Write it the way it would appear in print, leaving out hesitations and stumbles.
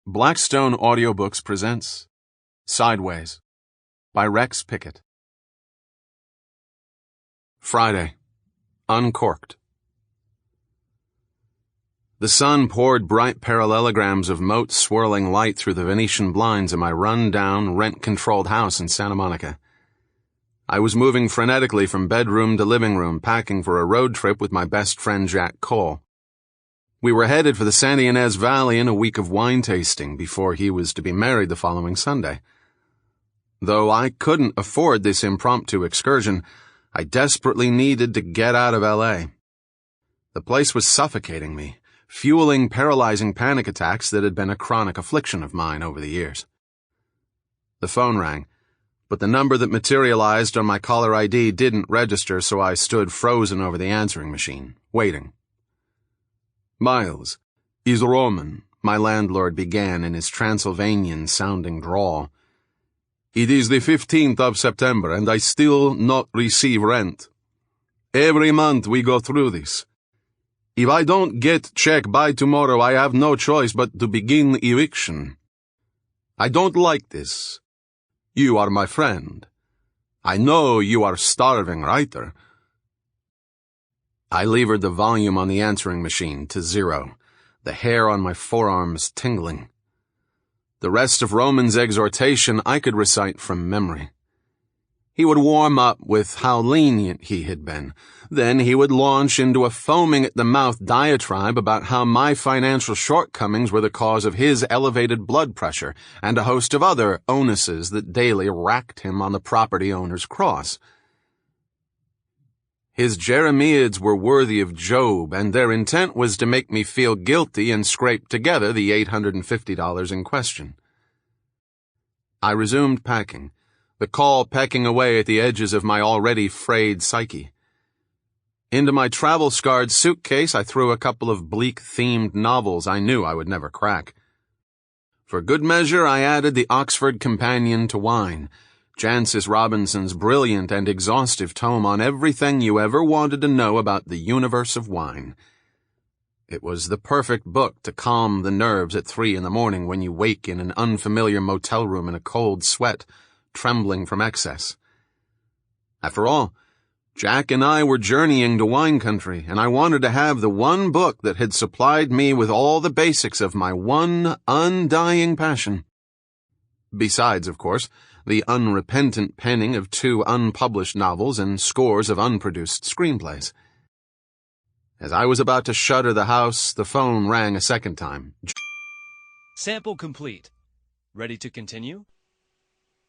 Blackstone Audiobooks presents Sideways by Rex Pickett. Friday. Uncorked. The sun poured bright parallelograms of mote swirling light through the Venetian blinds in my run-down, rent-controlled house in Santa Monica. I was moving frenetically from bedroom to living room, packing for a road trip with my best friend Jack Cole. We were headed for the Santa Ynez Valley in a week of wine tasting before he was to be married the following Sunday. Though I couldn't afford this impromptu excursion, I desperately needed to get out of L.A. The place was suffocating me, fueling paralyzing panic attacks that had been a chronic affliction of mine over the years. The phone rang, but the number that materialized on my caller ID didn't register, so I stood frozen over the answering machine, waiting. "Miles, is Roman," my landlord began in his Transylvanian-sounding drawl. "It is the 15th of September, and I still not receive rent. Every month we go through this. If I don't get check by tomorrow, I have no choice but to begin eviction. I don't like this. You are my friend. I know you are starving, writer." I levered the volume on the answering machine to 0, the hair on my forearms tingling. The rest of Roman's exhortation I could recite from memory. He would warm up with how lenient he had been. Then he would launch into a foaming-at-the-mouth diatribe about how my financial shortcomings were the cause of his elevated blood pressure and a host of other onuses that daily racked him on the property owner's cross. His jeremiads were worthy of Job, and their intent was to make me feel guilty and scrape together the $850 in question. I resumed packing, the call pecking away at the edges of my already frayed psyche. Into my travel-scarred suitcase I threw a couple of bleak-themed novels I knew I would never crack. For good measure I added the Oxford Companion to Wine, Jancis Robinson's brilliant and exhaustive tome on everything you ever wanted to know about the universe of wine. It was the perfect book to calm the nerves at 3 a.m. when you wake in an unfamiliar motel room in a cold sweat, trembling from excess. After all, Jack and I were journeying to wine country, and I wanted to have the one book that had supplied me with all the basics of my one undying passion. Besides, of course, the unrepentant penning of 2 unpublished novels and scores of unproduced screenplays. As I was about to shutter the house, the phone rang a second time. Sample complete. Ready to continue?